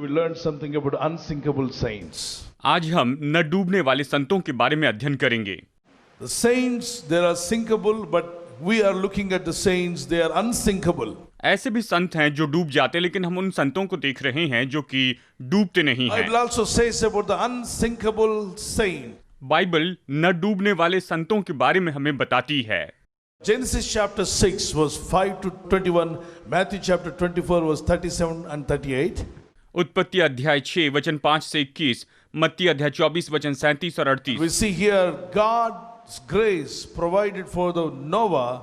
we learned something about unsinkable saints. आज हम न डूबने वाले संतों के बारे में अध्ययन करेंगे। The saints, they are sinkable, but we are looking at the saints, they are unsinkable. ऐसे भी संत हैं जो डूब जाते हैं, लेकिन हम उन संतों को देख रहे हैं जो कि डूबते नहीं हैं। Bible also says about the unsinkable saint. Bible न डूबने वाले संतों के बारे में हमें बताती है। Genesis chapter 6 verse 5 to 21, Matthew chapter 24 verse 37 and 38. उत्पत्ति अध्याय 6 वचन 5 से 21, मत्ती अध्याय 24 वचन 37 और 38। We see here God's grace provided for the Noah,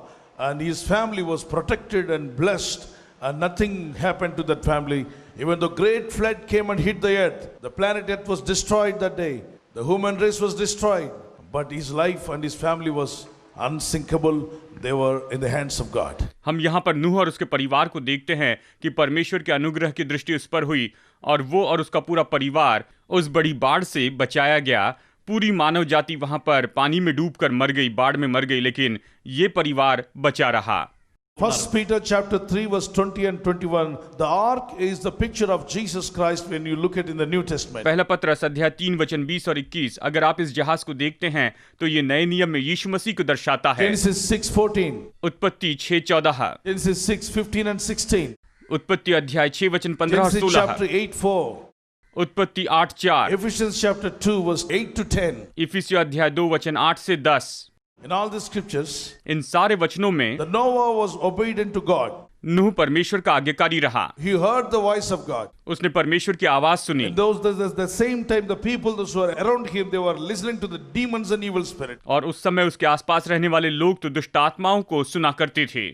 and his family was protected and blessed, and nothing happened to that family. Even though great flood came and hit the earth, the planet Earth was destroyed that day. The human race was destroyed, but his life and his family was unsinkable. They were in the hands of God. हम यहाँ पर नूह और उसके परिवार को देखते हैं कि परमेश्वर के अनुग्रह की दृष्टि उस पर हुई और वो और उसका पूरा परिवार उस बड़ी बाढ़ से बचाया गया। पूरी मानव जाति वहां पर पानी में डूबकर मर गई, बाढ़ में मर गई, लेकिन ये परिवार बचा रहा। 1 Peter chapter 3 verse 20 and 21, the ark is the picture of Jesus Christ when you look at in the New Testament. पहला पत्रस अध्याय 3 वचन 20 और 21, अगर आप इस जहाज को देखते हैं तो ये नए नियम में यीशु मसीह को दर्शाता है। Genesis 6:14, उत्पत्ति 6:14, Genesis 6:15 and 16, उत्पत्ति अध्याय 6 वचन 15 और Genesis 16, chapter 8:4, उत्पत्ति 8:4, Ephesians chapter 2 verse 8 to 10. इफिसियों अध्याय 2 वचन 8 से 10। In all the scriptures, इन सारे वचनों में the Noah was obedient to God. नूह परमेश्वर का आज्ञाकारी रहा। He heard the voice of God. उसने परमेश्वर की आवाज सुनी। In those days, at the same time, the people those who were around him, they were listening to the demons and evil spirit. और उस समय उसके आसपास रहने वाले लोग तो दुष्ट आत्माओं को सुना करते थे।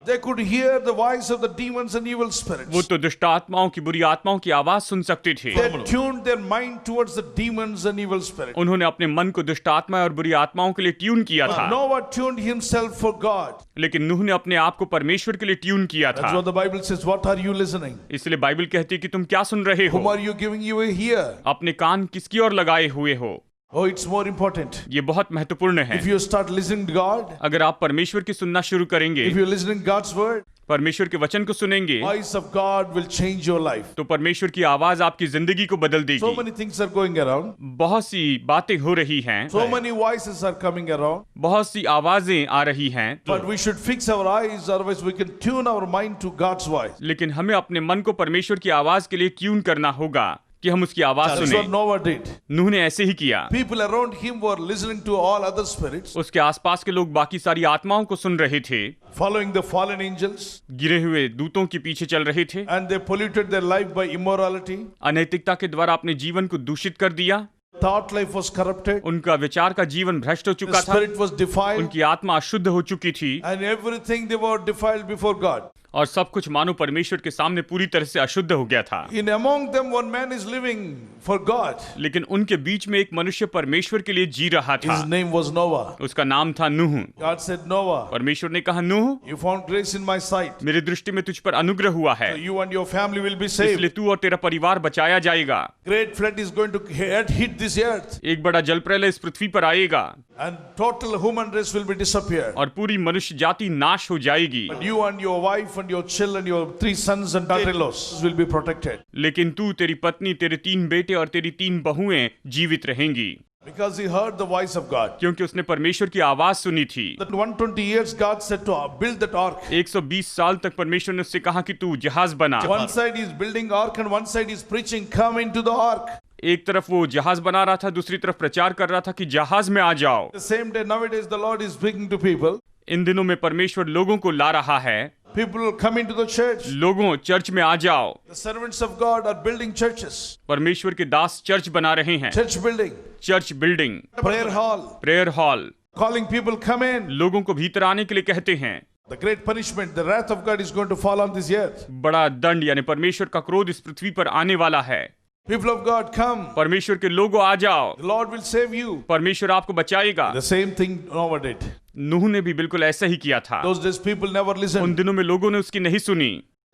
They could hear the voice of the demons and evil spirits. वो तो दुष्ट आत्माओं की, बुरी आत्माओं की आवाज सुन सकते थे। They tuned their mind towards the demons and evil spirits. उन्होंने अपने मन को दुष्ट आत्मा और बुरी आत्माओं के लिए ट्यून किया था। Noah tuned himself for God. लेकिन नूह ने अपने आप को परमेश्वर के लिए ट्यून किया That's था। what the Bible says. What are you listening? इसलिए बाइबल कहती है कि तुम क्या सुन रहे Whom हो, are you giving your ear? अपने कान किसकी ओर लगाए हुए हो। Oh, it's more important. ये बहुत महत्वपूर्ण है। If you start listening to God, अगर आप परमेश्वर की सुनना शुरू करेंगे, if you're listening to God's word, परमेश्वर के वचन को सुनेंगे, voice of God will change your life. तो परमेश्वर की आवाज आपकी जिंदगी को बदल So देगी। many things are going around. बहुत सी बातें हो रही हैं, So many voices are coming around. बहुत सी आवाजें आ रही हैं, But we should fix our eyes, otherwise we can tune our mind to God's voice. लेकिन हमें अपने मन को परमेश्वर की आवाज के लिए ट्यून करना होगा कि हम उसकी आवाज That's what सुने। Noah did. नूह ने ऐसे ही किया। People around him were listening to all other spirits, उसके आसपास के लोग बाकी सारी आत्माओं को सुन रहे थे, following the fallen angels, गिरे हुए दूतों के पीछे चल रहे थे, and they polluted their life by immorality. अनैतिकता के द्वारा अपने जीवन को दूषित कर दिया, Thought life was corrupted. उनका विचार का जीवन भ्रष्ट हो The चुका था, spirit was defiled, उनकी आत्मा अशुद्ध हो चुकी थी, and everything they were defiled before God. और सब कुछ मानो परमेश्वर के सामने पूरी तरह से अशुद्ध हो गया था। In among them, one man is living for God. लेकिन उनके बीच में एक मनुष्य परमेश्वर के लिए जी रहा था। His name was Noah. उसका नाम था नूह। God said, Noah, परमेश्वर ने कहा, नूह, you found grace in my sight. मेरी दृष्टि में तुझ पर अनुग्रह हुआ है, So you and your family will be इसलिए saved. तू और तेरा परिवार बचाया जाएगा। Great flood is going to hit this earth, एक बड़ा जल प्रलय इस पृथ्वी पर आएगा and total human race will be disappeared. और पूरी मनुष्य जाति नाश हो जाएगी, But you and your wife and your children, your 3 sons and daughter-in-laws will be protected. लेकिन तू, तेरी पत्नी, तेरे 3 बेटे और तेरी 3 बहुएं जीवित रहेंगी, Because he heard the voice of God. क्योंकि उसने परमेश्वर की आवाज सुनी थी। That 120 years God said to build that ark. 120 साल तक परमेश्वर ने उससे कहा कि तू जहाज बना। One side is building ark and one side is preaching, come into the ark. एक तरफ वो जहाज बना रहा था, दूसरी तरफ प्रचार कर रहा था कि जहाज में आ जाओ। The same day nowadays the Lord is speaking to people. इन दिनों में परमेश्वर लोगों को ला रहा है, People will come into the church. लोगों चर्च में आ जाओ। The servants of God are building churches. परमेश्वर के दास चर्च बना रहे हैं, Church building. Church building, Prayer hall. Prayer hall, Calling people come in. लोगों को भीतर आने के लिए कहते हैं। The great punishment, the wrath of God is going to fall on this earth. बड़ा दंड यानी परमेश्वर का क्रोध इस पृथ्वी पर आने वाला है। People of God come. परमेश्वर के लोगों आ जाओ, The Lord will save you. परमेश्वर आपको बचाएगा। The same thing Noah did. नूह ने भी बिल्कुल ऐसा ही किया था। Those days people never उन listened. दिनों में लोगों ने उसकी नहीं सुनी,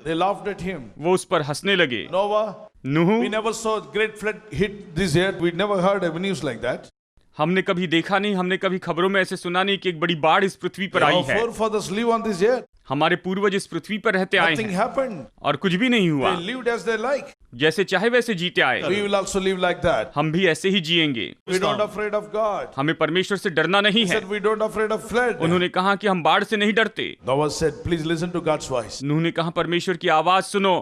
They laughed at him. वो उस पर हंसने लगे। Noah, Nuh, we never saw great flood hit this earth. We never heard of news like that. हमने कभी देखा नहीं, हमने कभी खबरों में ऐसे सुना नहीं कि एक बड़ी बाढ़ इस पृथ्वी पर आई Our है। forefathers live on this earth. हमारे पूर्वज इस पृथ्वी पर रहते आए Nothing हैं happened. और कुछ भी नहीं हुआ। They lived as they like. जैसे चाहे वैसे जीते आए। We will also live like that. हम भी ऐसे ही जिएंगे। We don't afraid of God. हमें परमेश्वर से डरना नहीं He है। said we don't afraid of flood. उन्होंने कहा कि हम बाढ़ से नहीं डरते। Noah said, please listen to God's voice. नूह ने कहा परमेश्वर की आवाज सुनो।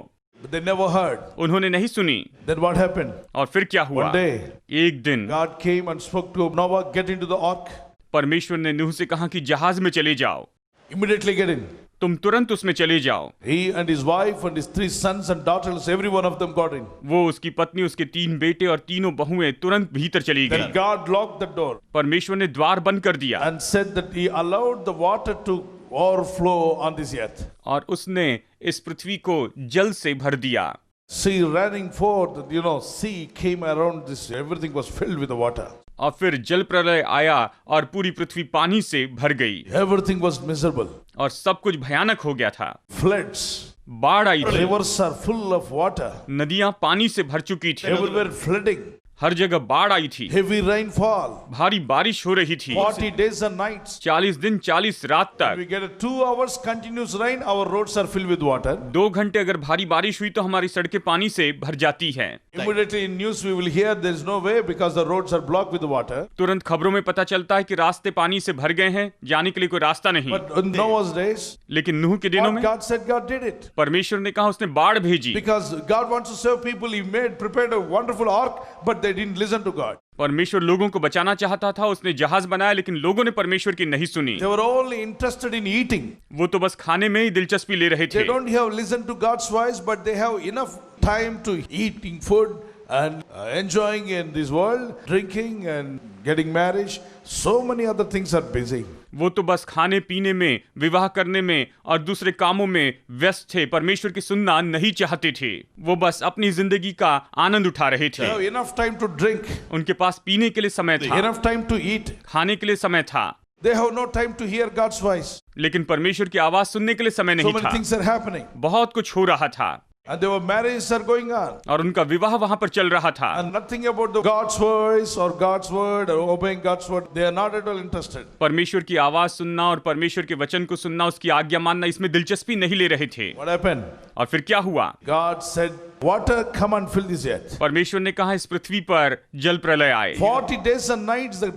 But they never heard. उन्होंने नहीं सुनी। Then what happened? और फिर क्या हुआ? One day, एक दिन God came and spoke to Noah, get into the ark. परमेश्वर ने नूह से कहा कि जहाज में चले जाओ। Immediately get in. तुम तुरंत उसमें चले जाओ। He and his wife and his 3 sons and daughters, every one of them got in. वो, उसकी पत्नी, उसके 3 बेटे और तीनों बहुएं तुरंत भीतर चली Then गई। God locked the door परमेश्वर ने द्वार बंद कर दिया and said that he allowed the water to overflow on this earth. और उसने इस पृथ्वी को जल से भर दिया। Sea running forth, sea came around this, everything was filled with the water. और फिर जल प्रलय आया और पूरी पृथ्वी पानी से भर गई Everything was miserable. और सब कुछ भयानक हो गया था। Floods, बाढ़ आई थी, rivers are full of water. नदियां पानी से भर चुकी थी, Everywhere flooding, हर जगह बाढ़ आई थी, heavy rainfall, भारी बारिश हो रही थी। 40 days and nights. 40 दिन 40 रात We तक। get a 2 hours continuous rain, our roads are filled with water. 2 घंटे अगर भारी बारिश हुई तो हमारी सड़कें पानी से भर जाती हैं। Immediately in news we will hear there is no way because the roads are blocked with water. तुरंत खबरों में पता चलता है कि रास्ते पानी से भर गए हैं, जाने के लिए कोई रास्ता नहीं। But in Noah's days, लेकिन नूह के दिनों what में God said God did it. परमेश्वर ने कहा उसने बाढ़ भेजी। Because God wants to save people, He prepared a wonderful ark, but they didn't listen to God. परमेश्वर लोगों को बचाना चाहता था, उसने जहाज बनाया, लेकिन लोगों ने परमेश्वर की नहीं सुनी। They were only interested in eating. वो तो बस खाने में ही दिलचस्पी ले रहे They थे। don't have listened to God's voice, but they have enough time to eating food and enjoying in this world, drinking and getting married. So many other things are busy. वो तो बस खाने पीने में, विवाह करने में और दूसरे कामों में व्यस्त थे, परमेश्वर की सुनना नहीं चाहते थे। वो बस अपनी जिंदगी का आनंद उठा रहे They have थे। enough time to drink, उनके पास पीने के लिए समय था, enough time to eat. खाने के लिए समय था, They have no time to hear God's voice. लेकिन परमेश्वर की आवाज सुनने के लिए समय So नहीं many था। things are happening. बहुत कुछ हो रहा था And there were marriages are going on. और उनका विवाह वहां पर चल रहा था। And nothing about the God's voice or God's word or obeying God's word. They are not at all interested. परमेश्वर की आवाज सुनना और परमेश्वर के वचन को सुनना, उसकी आज्ञा मानना, इसमें दिलचस्पी नहीं ले रहे थे। What happened? और फिर क्या हुआ? God said, water come and fill this earth. परमेश्वर ने कहा इस पृथ्वी पर जल प्रलय आए। 40 days and nights, the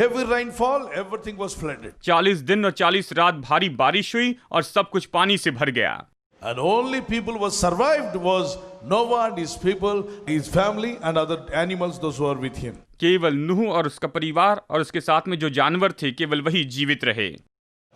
heavy rainfall, everything was flooded. 40 दिन और 40 रात भारी बारिश हुई और सब कुछ पानी से भर गया। And only people who survived was Noah and his people, his family and other animals, those who were with him. केवल नूह और उसका परिवार और उसके साथ में जो जानवर थे, केवल वही जीवित रहे।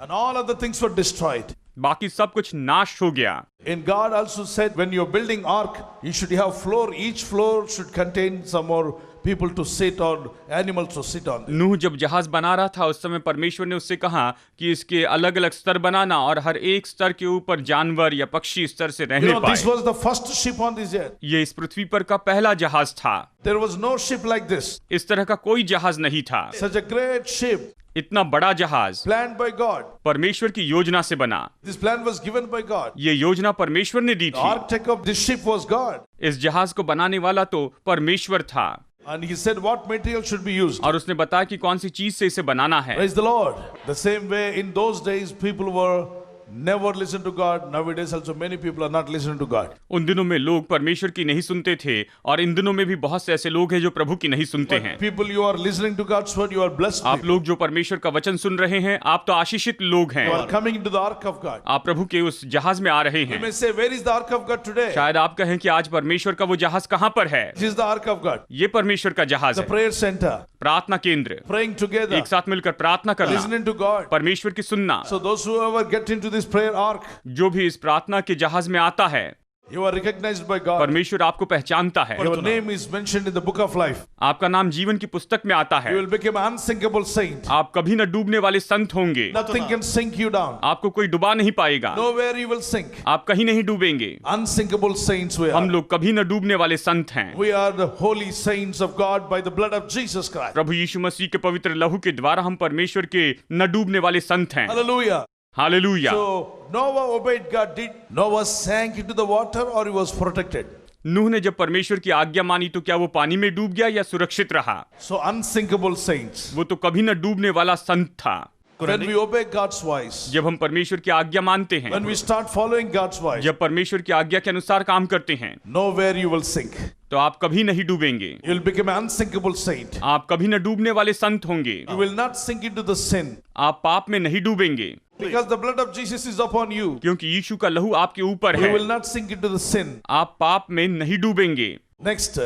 And all other things were destroyed. बाकी सब कुछ नाश हो गया। And God also said, when you're building ark, you should have floor. Each floor should contain some more people to sit or animals to sit on. नूह जब जहाज बना रहा था उस समय परमेश्वर ने उससे कहा कि इसके अलग अलग स्तर बनाना और हर एक स्तर के ऊपर जानवर या पक्षी स्तर से रहने This पाए। was the first ship on this earth. ये इस पृथ्वी पर का पहला जहाज था। There was no ship like this. इस तरह का कोई जहाज नहीं था। Such a great ship इतना बड़ा जहाज planned by God. परमेश्वर की योजना से बना। This plan was given by God. ये योजना परमेश्वर ने दी The थी। architect of this ship was God. इस जहाज को बनाने वाला तो परमेश्वर था And he said what material should be used. और उसने बताया कि कौन सी चीज से इसे बनाना है। Praise the Lord. The same way in those days people were never listened to God. Nowadays also many people are not listening to God. उन दिनों में लोग परमेश्वर की नहीं सुनते थे और इन दिनों में भी बहुत से ऐसे लोग हैं जो प्रभु की नहीं सुनते हैं। People, you are listening to God's word, you are blessed. आप लोग जो परमेश्वर का वचन सुन रहे हैं, आप तो आशीषित लोग हैं। You are coming into the ark of God. आप प्रभु के उस जहाज में आ रहे You हैं। may say, where is the ark of God today? शायद आप कहें कि आज परमेश्वर का वो जहाज कहाँ पर है? This is the ark of God. ये परमेश्वर का जहाज The है, prayer center. प्रार्थना केंद्र, Praying together. एक साथ मिलकर प्रार्थना करना, Listening to God. परमेश्वर की सुनना। So those who ever get into this prayer ark, जो भी इस प्रार्थना के जहाज में आता है, you are recognized by God. परमेश्वर आपको पहचानता है। Your name is mentioned in the book of life. आपका नाम जीवन की पुस्तक में आता You है। will become an unsinkable saint. आप कभी न डूबने वाले संत होंगे। Nothing can sink you down. आपको कोई डुबा नहीं पाएगा। Nowhere you will sink. आप कहीं नहीं डूबेंगे। Unsinkable saints we हम are. लोग कभी न डूबने वाले संत हैं। We are the holy saints of God by the blood of Jesus Christ. प्रभु यीशु मसीह के पवित्र लहू के द्वारा हम परमेश्वर के न डूबने वाले संत हैं। Hallelujah. Hallelujah. So Noah obeyed God. Did Noah sank into the water or he was protected? नूह ने जब परमेश्वर की आज्ञा मानी तो क्या वो पानी में डूब गया या सुरक्षित रहा? So unsinkable saints. वो तो कभी न डूबने वाला संत था। When we obey God's voice, जब हम परमेश्वर की आज्ञा मानते हैं, when we start following God's voice, जब परमेश्वर की आज्ञा के अनुसार काम करते हैं, nowhere you will sink. तो आप कभी नहीं डूबेंगे। You will become an unsinkable saint. आप कभी न डूबने वाले संत होंगे। You will not sink into the sin. आप पाप में नहीं डूबेंगे, Because the blood of Jesus is upon you. क्योंकि यीशु का लहू आपके ऊपर You है। will not sink into the sin. आप पाप में नहीं डूबेंगे। Next,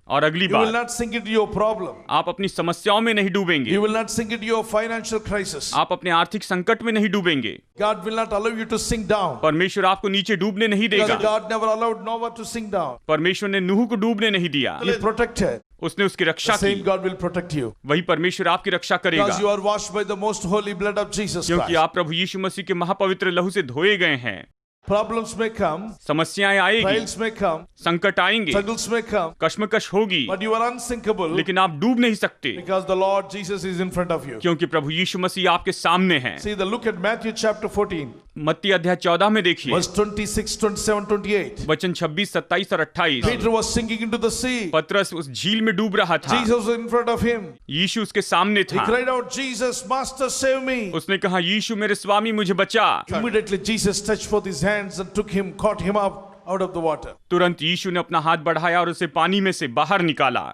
और अगली you will बात, not sink into your problem. आप अपनी समस्याओं में नहीं डूबेंगे। You will not sink into your financial crisis. आप अपने आर्थिक संकट में नहीं डूबेंगे। God will not allow you to sink down. परमेश्वर आपको नीचे डूबने नहीं Because देगा। God never allowed Noah to sink down. परमेश्वर ने नूह को डूबने नहीं दिया। He protected. उसने उसकी रक्षा The same की। God will protect you. वही परमेश्वर आपकी रक्षा करेगा, Because you are washed by the most holy blood of Jesus क्योंकि Christ. आप प्रभु यीशु मसीह के महापवित्र लहू से धोए गए हैं। Problems may come, समस्याएं आएगी, trials may come, संकट आएंगे, struggles may come, कश्मकश होगी, but you are unsinkable लेकिन आप डूब नहीं सकते, because the Lord Jesus is in front of you. क्योंकि प्रभु यीशु मसीह आपके सामने हैं। See, look at Matthew chapter 14, मत्ती अध्याय 14 में देखिए, verse 26, 27, 28. वचन 26, 27 और 28। Peter was sinking into the sea. पतरस उस झील में डूब रहा था, Jesus was in front of him. यीशु उसके सामने He था। cried out, Jesus, Master, save me. उसने कहा, यीशु मेरे स्वामी मुझे बचा। Immediately Jesus stretched forth his hands and took him, caught him up out of the water. तुरंत यीशु ने अपना हाथ बढ़ाया और उसे पानी में से बाहर निकाला।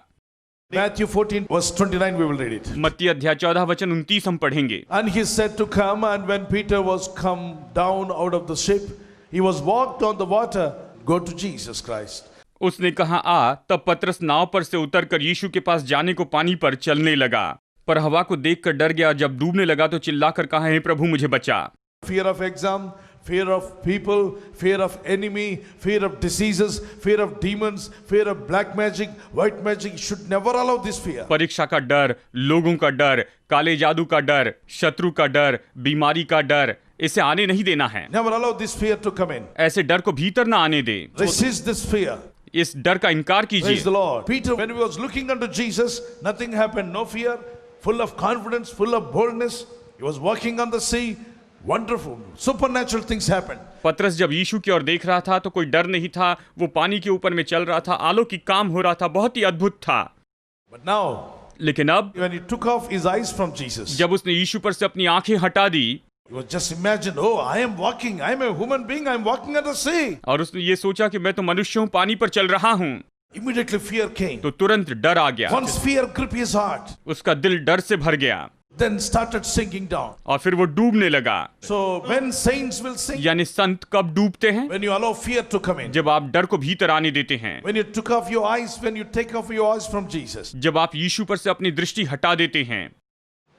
Matthew 14, verse 29, we will read it. मत्ती अध्याय 14 वचन 29 हम पढ़ेंगे। And he said to come, and when Peter was come down out of the ship, he was walked on the water, go to Jesus Christ. उसने कहा आ, तब पतरस नाव पर से उतरकर यीशु के पास जाने को पानी पर चलने लगा, पर हवा को देखकर डर गया। जब डूबने लगा तो चिल्लाकर कहा, हे प्रभु मुझे बचा। Fear of exam, fear of people, fear of enemy, fear of diseases, fear of demons, fear of black magic, white magic. You should never allow this fear. परीक्षा का डर, लोगों का डर, काले जादू का डर, शत्रु का डर, बीमारी का डर, इसे आने नहीं देना है। Never allow this fear to come in. ऐसे डर को भीतर ना आने दे। Resist this fear. इस डर का इनकार Praise कीजिए। the Lord. Peter, when he was looking unto Jesus, nothing happened, no fear, full of confidence, full of boldness. He was walking on the sea. Wonderful, supernatural things happened. पतरस जब यीशु की ओर देख रहा था तो कोई डर नहीं था, वो पानी के ऊपर में चल रहा था, अलौकिक काम हो रहा था, बहुत ही अद्भुत था। But now, लेकिन अब when he took off his eyes from Jesus, जब उसने यीशु पर से अपनी आंखें हटा दी he was just imagined, oh, I am walking, I am a human being, I am walking on the sea. और उसने ये सोचा कि मैं तो मनुष्य हूँ, पानी पर चल रहा हूँ, Immediately fear came. तो तुरंत डर आ गया। Once fear gripped his heart, उसका दिल डर से भर गया then started sinking down. और फिर वो डूबने लगा। So when saints will sink, यानी संत कब डूबते हैं? when you allow fear to come in, जब आप डर को भीतर आने देते हैं, when you took off your eyes, when you take off your eyes from Jesus. जब आप यीशु पर से अपनी दृष्टि हटा देते हैं।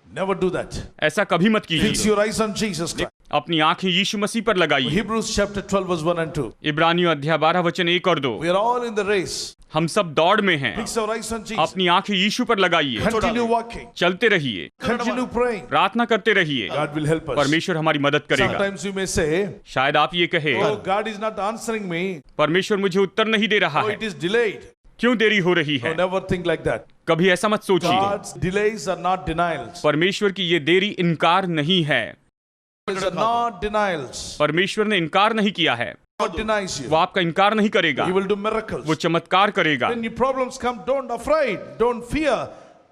Never do that. ऐसा कभी मत Fix कीजिए। your eyes on Jesus Christ. अपनी आंखें यीशु मसीह पर लगाइए। Hebrews chapter 12 verse 1 and 2. इब्रानियों अध्याय 12 वचन 1 और 2। We are all in the race. हम सब दौड़ में हैं। Fix our eyes on Jesus. अपनी आंखें यीशु पर लगाइए। Continue walking. चलते रहिए, Continue praying. प्रार्थना करते रहिए। God will help us. परमेश्वर हमारी मदद करेगा। Sometimes you may say, शायद आप ये कहे, oh, God is not answering me. परमेश्वर मुझे उत्तर नहीं दे रहा Oh, है, it is delayed. क्यों देरी हो रही No, है? never think like that. कभी ऐसा मत सोचिए। God's delays are not denials. परमेश्वर की ये देरी इनकार नहीं है। Delays are not denials. परमेश्वर ने इनकार नहीं किया है, God denies you. वो आपका इनकार नहीं करेगा, He will do miracles. वो चमत्कार करेगा। When your problems come, don't afraid, don't fear.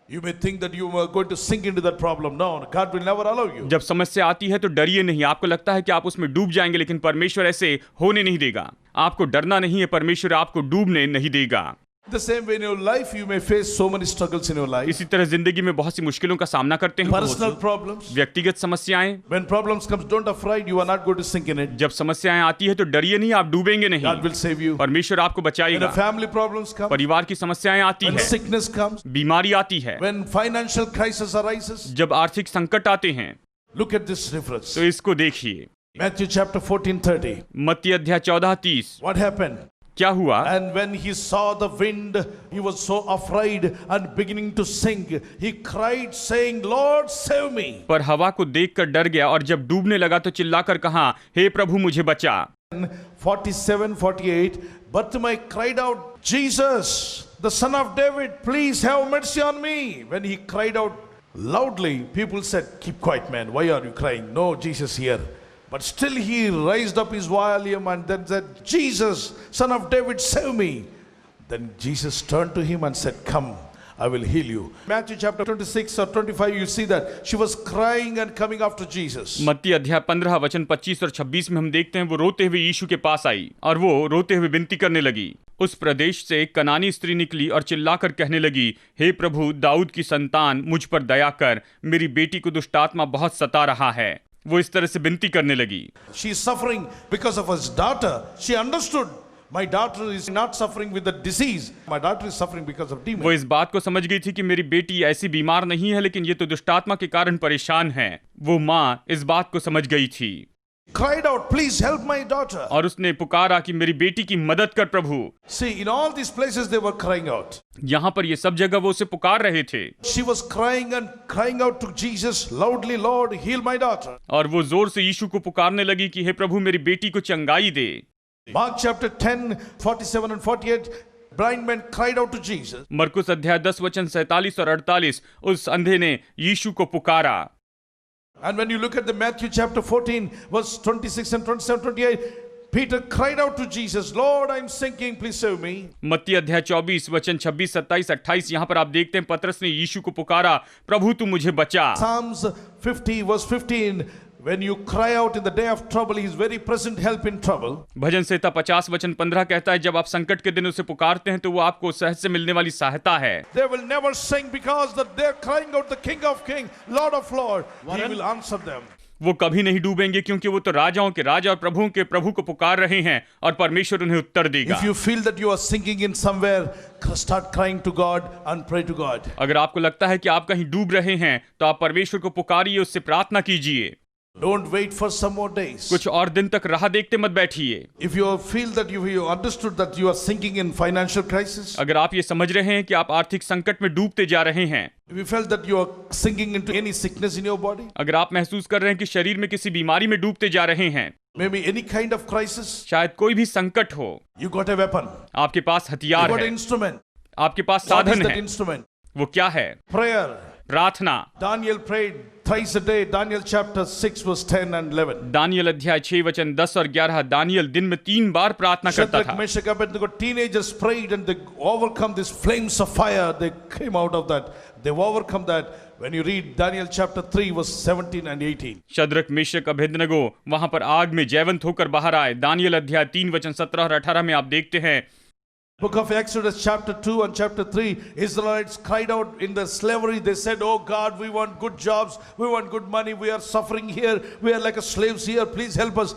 You may think that you are going to sink into that problem. No, God will never allow you. जब समस्या आती है तो डरिए नहीं। आपको लगता है कि आप उसमें डूब जाएंगे, लेकिन परमेश्वर ऐसे होने नहीं देगा। आपको डरना नहीं है, परमेश्वर आपको डूबने नहीं देगा। The same way in your life, you may face so many struggles in your life. इसी तरह जिंदगी में बहुत सी मुश्किलों का सामना करते हैं। Personal problems. व्यक्तिगत समस्याएं, When problems comes, don't afraid. You are not going to sink in it. जब समस्याएं आती है तो डरिए नहीं, आप डूबेंगे God नहीं, will save you. परमेश्वर आपको When बचाएगा। the family problems come, परिवार की समस्याएं आती when है, sickness comes, बीमारी आती है, when financial crisis arises, जब आर्थिक संकट आते हैं, look at this reference. तो इसको देखिए। Matthew chapter 14:30. मत्ती अध्याय 14:30। What happened? क्या हुआ? And when he saw the wind, he was so afraid and beginning to sink. He cried, saying, Lord, save me. पर हवा को देखकर डर गया और जब डूबने लगा तो चिल्लाकर कहा, हे प्रभु मुझे बचा। 47:48. Bartimaeus cried out, Jesus, the son of David, please have mercy on me. When he cried out loudly, people said, keep quiet, man. Why are you crying? No Jesus here. But still he raised up his volume and then said, Jesus, son of David, save me. Then Jesus turned to him and said, come. I will heal you. Matthew chapter 26 or 25, you see that she was crying and coming after Jesus. मत्ती अध्याय 15 वचन 25 और 26 में हम देखते हैं वो रोते हुए यीशु के पास आई और वो रोते हुए विनती करने लगी। उस प्रदेश से एक कनानी स्त्री निकली और चिल्लाकर कहने लगी, हे प्रभु, दाऊद की संतान, मुझ पर दया कर, मेरी बेटी को दुष्ट आत्मा बहुत सता रहा है। वो इस तरह से विनती करने लगी। She is suffering because of his daughter. She understood. My daughter is not suffering with the disease. My daughter is suffering because of demon. वो इस बात को समझ गई थी कि मेरी बेटी ऐसी बीमार नहीं है, लेकिन ये तो दुष्टात्मा के कारण परेशान है। वो माँ इस बात को समझ गई थी। Cried out, please help my daughter. और उसने पुकारा कि मेरी बेटी की मदद कर प्रभु। See, in all these places they were crying out. यहाँ पर ये सब जगह वो उसे पुकार रहे थे। She was crying and crying out to Jesus loudly, Lord, heal my daughter. और वो जोर से यीशु को पुकारने लगी कि हे प्रभु, मेरी बेटी को चंगाई दे। Mark chapter 10, 47 and 48, blind men cried out to Jesus. मरकुस अध्याय 10 वचन 47 और 48, उस अंधे ने यीशु को पुकारा। And when you look at the Matthew chapter 14, verse 26 and 27, 28, Peter cried out to Jesus, Lord, I'm sinking, please save me. मत्ती अध्याय 24 वचन 26, 27, 28, यहाँ पर आप देखते हैं पतरस ने यीशु को पुकारा, प्रभु तू मुझे बचा। Psalms 50 verse 15, when you cry out in the day of trouble, he is very present help in trouble. भजन संहिता 50 वचन 15 कहता है, जब आप संकट के दिन उसे पुकारते हैं तो वो आपको सहज से मिलने वाली सहायता है। They will never sing because that they're crying out the King of Kings, Lord of Lords. He will answer them. वो कभी नहीं डूबेंगे क्योंकि वो तो राजाओं के राजा और प्रभुओं के प्रभु को पुकार रहे हैं और परमेश्वर उन्हें उत्तर देगा। If you feel that you are sinking in somewhere, start crying to God and pray to God. अगर आपको लगता है कि आप कहीं डूब रहे हैं तो आप परमेश्वर को पुकारिए, उससे प्रार्थना कीजिए। Don't wait for some more days. कुछ और दिन तक राह देखते मत बैठिए। If you feel that you understood that you are sinking in financial crisis, अगर आप ये समझ रहे हैं कि आप आर्थिक संकट में डूबते जा रहे हैं, if you felt that you are sinking into any sickness in your body, अगर आप महसूस कर रहे हैं कि शरीर में किसी बीमारी में डूबते जा रहे हैं, maybe any kind of crisis, शायद कोई भी संकट हो, you got a weapon, आपके पास you हथियार got an है, instrument. आपके पास What is साधन that है। instrument? वो क्या है? Prayer. प्रार्थना। Daniel prayed thrice a day. Daniel chapter 6 verse 10 and 11. Daniel अध्याय 6 वचन 10 और 11, दानियल दिन में 3 बार प्रार्थना करता Shadrach, था। Meshach, Abednego, teenagers prayed and they overcome these flames of fire. They came out of that. They've overcome that. When you read Daniel chapter 3 verse 17 and 18. Shadrach, Meshach, Abednego वहां पर आग में जयवंत होकर बाहर आए। दानियल अध्याय 3 वचन 17 और 18 में आप देखते हैं। Book of Exodus chapter 2 and chapter 3, Israelites cried out in the slavery. They said, oh God, we want good jobs, we want good money, we are suffering here, we are like slaves here, please help us.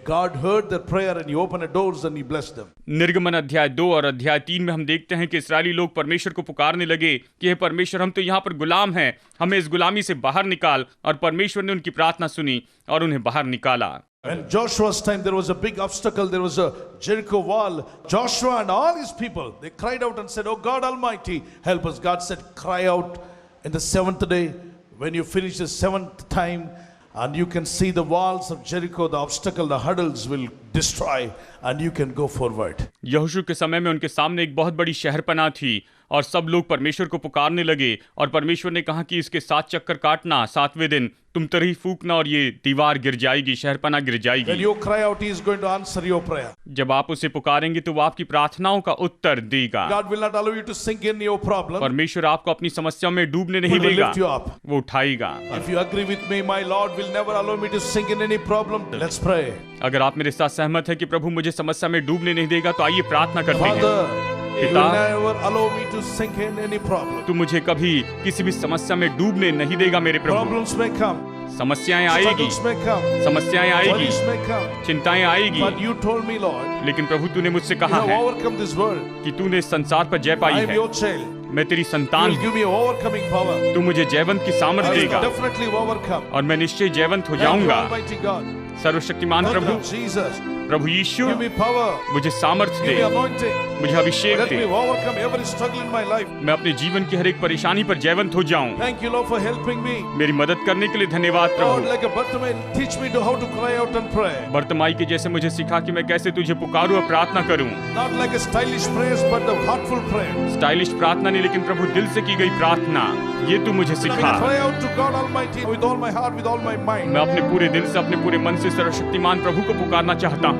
God heard their prayer and he opened the doors and he blessed them. निर्गमन अध्याय 2 और अध्याय 3 में हम देखते हैं कि इस्राएली लोग परमेश्वर को पुकारने लगे कि हे परमेश्वर, हम तो यहाँ पर गुलाम हैं, हमें इस गुलामी से बाहर निकाल। और परमेश्वर ने उनकी प्रार्थना सुनी और उन्हें बाहर निकाला। When Joshua's time, there was a big obstacle. There was a Jericho wall. Joshua and all his people, they cried out and said, oh God Almighty, help us. God said, cry out in the 7th day. When you finish the 7th time, and you can see the walls of Jericho, the obstacle, the hurdles will destroy, and you can go forward. यहोशू के समय में उनके सामने एक बहुत बड़ी शहरपनाह थी और सब लोग परमेश्वर को पुकारने लगे और परमेश्वर ने कहा कि इसके 7 चक्कर काटना, 7वें दिन तुम तरी फूकना और ये दीवार गिर जाएगी, शहरपनाह गिर When जाएगी। you cry out, he is going to answer your prayer. जब आप उसे पुकारेंगे तो वो आपकी प्रार्थनाओं का उत्तर देगा। God will not allow you to sink in your problem. परमेश्वर आपको अपनी समस्याओं में डूबने नहीं He will देगा, lift you up. वो उठाएगा। If you agree with me, my Lord will never allow me to sink in any problem. Let's pray. अगर आप मेरे साथ सहमत है कि प्रभु मुझे समस्या में डूबने नहीं देगा, तो आइए प्रार्थना करते हैं। Father, you will never allow me to sink in any problem. तू मुझे कभी किसी भी समस्या में डूबने नहीं देगा मेरे प्रभु। Problems may come, समस्याएं आएगी, struggles may come, समस्याएं आएगी, worries may come. चिंताएं आएगी, But you told me, Lord, लेकिन प्रभु तूने मुझसे you कहा have है overcome this world. कि तूने इस संसार पर जय पाई I am है। your child. मैं तेरी You संतान will हूँ, give me overcoming power. तू मुझे जयवंत की सामर्थ I will देगा definitely overcome. और मैं निश्चय जयवंत हो Thank you, जाऊंगा। Almighty God. सर्वशक्तिमान Thank Prabhu, you, Jesus. Prabhu Yeshu, Give me power. मुझे सामर्थ Give me दे, anointing. मुझे अभिषेक Let me they, overcome every struggle in my life. मैं अपने जीवन की हर एक परेशानी पर जयवंत हो जाऊं। Thank you, Lord, for helping me. मेरी मदद करने के लिए धन्यवाद Lord, Prabhu. like a Bartimaeus, teach me to how to cry out and pray. बर्तमाई के जैसे मुझे सिखा कि मैं कैसे तुझे पुकारूं और प्रार्थना करूं। Not like a stylish prayers, but the heartful prayer. Stylish प्रार्थना नहीं, लेकिन प्रभु दिल से की गई प्रार्थना, ये तू मुझे Let me सिखा। cry out to God Almighty with all my heart, with all my mind. मैं अपने पूरे दिल से, अपने पूरे मन से सर्वशक्तिमान प्रभु को पुकारना चाहता हूँ।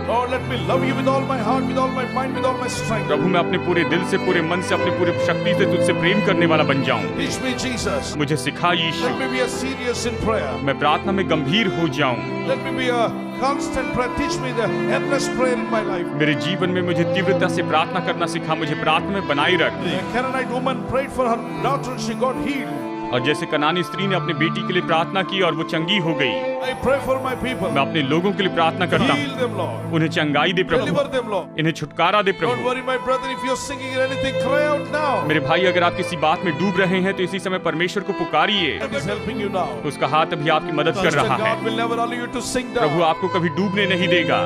Lord, let me love you with all my heart, with all my mind, with all my strength. प्रभु मैं अपने पूरे दिल से, पूरे मन से, अपनी पूरी शक्ति से तुझसे प्रेम करने वाला बन जाऊं। Teach me, Jesus. मुझे सिखा यीशु, Let me be a serious in prayer. मैं प्रार्थना में गंभीर हो जाऊं। Let me be a constant prayer. Teach me the endless prayer in my life. मेरे जीवन में मुझे तीव्रता से प्रार्थना करना सिखा, मुझे प्रार्थना में बनाए रख। The Canaanite woman prayed for her daughter and she got healed. और जैसे कनानी स्त्री ने अपने बेटी के लिए प्रार्थना की और वो चंगी हो गई, I pray for my people. मैं अपने लोगों के लिए प्रार्थना करता Heal हूँ। them, Lord. उन्हें चंगाई दे प्रभु, Deliver them, Lord. इन्हें छुटकारा दे Don't Prabhu. worry, my brother, if you're singing in anything, cry out now. मेरे भाई, अगर आप किसी बात में डूब रहे हैं तो इसी समय परमेश्वर को पुकारिए। God is helping you now. उसका हाथ अभी आपकी मदद कर रहा है। God will never allow you to sink Prabhu down. आपको कभी डूबने नहीं देगा।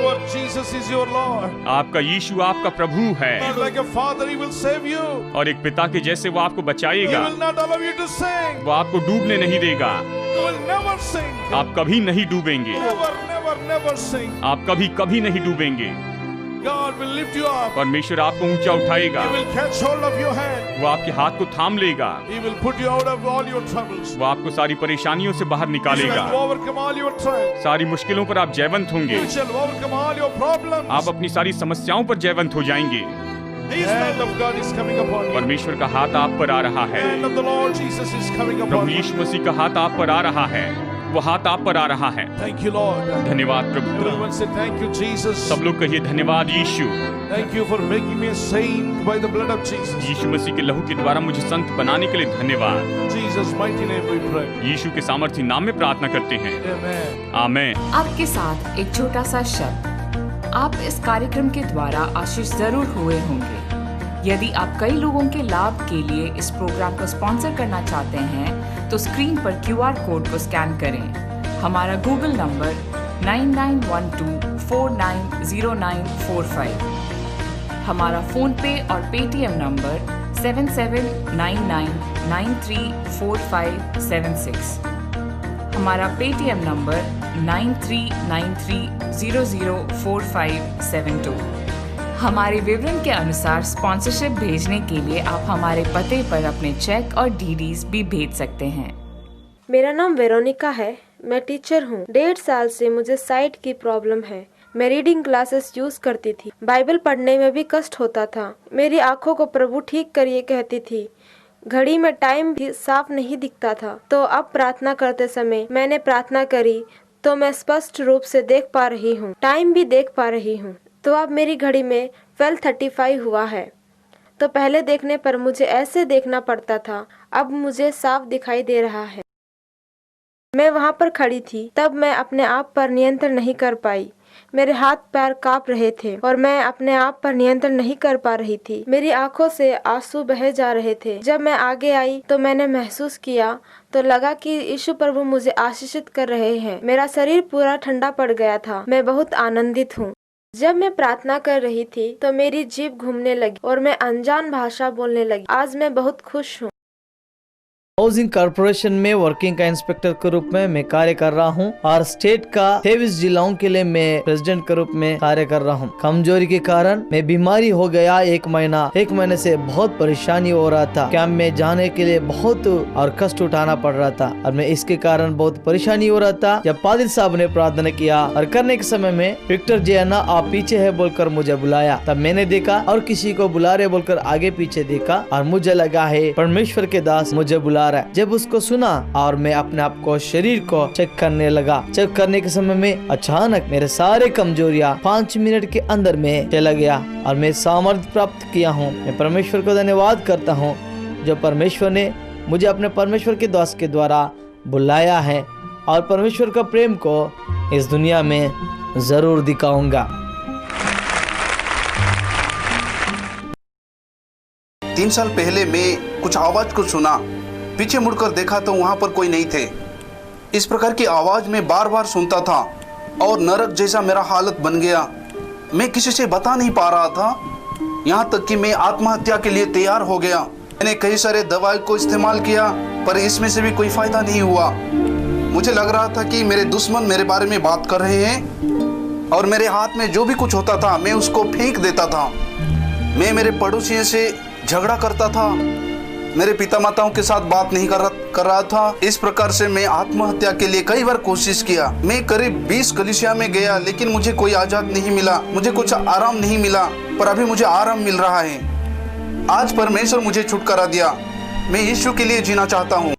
Lord Jesus is your Lord. आपका यीशु आपका प्रभु है, He's like a father, he will save you. और एक पिता के जैसे वो आपको He बचाएगा। will not allow you to sink. वो आपको डूबने नहीं देगा। You will never sink. आप कभी नहीं डूबेंगे। Never, never, never sink. आप कभी कभी नहीं डूबेंगे। God will lift you up. परमेश्वर आपको ऊंचा उठाएगा। He will catch hold of your hand. वो आपके हाथ को थाम लेगा। He will put you out of all your troubles. वो आपको सारी परेशानियों से बाहर You निकालेगा। shall overcome all your trials. सारी मुश्किलों पर आप जयवंत होंगे। You shall overcome all your problems. आप अपनी सारी समस्याओं पर जयवंत हो जाएंगे। The hand of God is coming upon you. परमेश्वर का हाथ आप पर आ रहा The है। hand of the Lord Jesus is coming Prabhu upon you. यीशु मसीह का हाथ आप पर आ रहा है। वो हाथ आप पर आ रहा है। Thank you, Lord. धन्यवाद प्रभु। Everyone say thank you, Jesus. सब लोग कहिए धन्यवाद यीशु। Thank you for making me a saint by the blood of Jesus. यीशु मसीह के लहू के द्वारा मुझे संत बनाने के लिए धन्यवाद। Jesus' mighty name we pray. यीशु के सामर्थ्य नाम में प्रार्थना करते हैं। Amen. आमेन। आपके साथ एक छोटा सा शब्द। आप इस कार्यक्रम के द्वारा आशीष जरूर हुए होंगे। यदि आप कई लोगों के लाभ के लिए इस प्रोग्राम को स्पॉन्सर करना चाहते हैं तो स्क्रीन पर QR कोड को स्कैन करें। हमारा गूगल नंबर 9912490945, हमारा फोन पे और पेटीएम नंबर 7799934576, हमारा पेटीएम नंबर 9393004572। हमारे विवरण के अनुसार स्पॉन्सरशिप भेजने के लिए आप हमारे पते पर अपने चेक और डीडीज भी भेज सकते हैं। मेरा नाम वेरोनिका है। मैं टीचर हूँ। 1.5 साल से मुझे साइट की प्रॉब्लम है। मैं रीडिंग क्लासेस यूज करती थी। बाइबल पढ़ने में भी कष्ट होता था। मेरी आंखों को प्रभु ठीक करिए कहती थी। घड़ी में टाइम भी साफ नहीं दिखता था। तो अब प्रार्थना करते समय मैंने प्रार्थना करी तो मैं स्पष्ट रूप से देख पा रही हूँ, टाइम भी देख पा रही हूँ। तो अब मेरी घड़ी में 12:35 हुआ है। तो पहले देखने पर मुझे ऐसे देखना पड़ता था, अब मुझे साफ दिखाई दे रहा है। मैं वहाँ पर खड़ी थी, तब मैं अपने आप पर नियंत्रण नहीं कर पाई। मेरे हाथ पैर कांप रहे थे और मैं अपने आप पर नियंत्रण नहीं कर पा रही थी। मेरी आंखों से आंसू बहे जा रहे थे। जब मैं आगे आई तो मैंने महसूस किया तो लगा कि यीशु प्रभु मुझे आशीषित कर रहे हैं। मेरा शरीर पूरा ठंडा पड़ गया था। मैं बहुत आनंदित हूँ। जब मैं प्रार्थना कर रही थी तो मेरी जीभ घूमने लगी और मैं अनजान भाषा बोलने लगी। आज मैं बहुत खुश हूँ। हाउसिंग कॉर्पोरेशन में वर्किंग का इंस्पेक्टर के रूप में मैं कार्य कर रहा हूं और स्टेट का 23 जिलों के लिए मैं प्रेसिडेंट के रूप में कार्य कर रहा हूं। कमजोरी के कारण मैं बीमारी हो गया। एक महीने से बहुत परेशानी हो रहा था। कैंप में जाने के लिए बहुत और कष्ट उठाना पड़ रहा था और मैं इसके कारण बहुत परेशानी हो रहा था। जब पादिल साहब ने प्रार्थना किया और करने के समय में विक्टर जैना आप पीछे है बोलकर मुझे बुलाया, तब मैंने देखा और किसी को बुला रहे बोलकर आगे पीछे देखा और मुझे लगा है परमेश्वर के दास मुझे बुला रहा है। जब उसको सुना और मैं अपने आप को शरीर को चेक करने लगा। चेक करने के समय में अचानक मेरे सारे कमजोरियां 5 मिनट के अंदर में चला गया और मैं सामर्थ्य प्राप्त किया हूँ। मैं परमेश्वर को धन्यवाद करता हूँ जो परमेश्वर ने मुझे अपने परमेश्वर के दास के द्वारा बुलाया है और परमेश्वर का प्रेम को इस दुनिया में जरूर दिखाऊंगा। 3 साल पहले मैं कुछ आवाज को सुना। पीछे मुड़कर देखा तो वहां पर कोई नहीं थे। इस प्रकार की आवाज मैं बार बार सुनता था और नरक जैसा मेरा हालत बन गया। मैं किसी से बता नहीं पा रहा था, यहाँ तक कि मैं आत्महत्या के लिए तैयार हो गया। मैंने कई सारे दवाई को इस्तेमाल किया पर इसमें से भी कोई फायदा नहीं हुआ। मुझे लग रहा था कि मेरे दुश्मन मेरे बारे में बात कर रहे हैं और मेरे हाथ में जो भी कुछ होता था मैं उसको फेंक देता था। मैं मेरे पड़ोसियों से झगड़ा करता था मेरे पिता माताओं के साथ बात नहीं कर रहा था। इस प्रकार से मैं आत्महत्या के लिए कई बार कोशिश किया। मैं करीब 20 कलीसिया में गया, लेकिन मुझे कोई आजाद नहीं मिला, मुझे कुछ आराम नहीं मिला। पर अभी मुझे आराम मिल रहा है। आज परमेश्वर मुझे छुटकारा दिया। मैं यीशु के लिए जीना चाहता हूँ।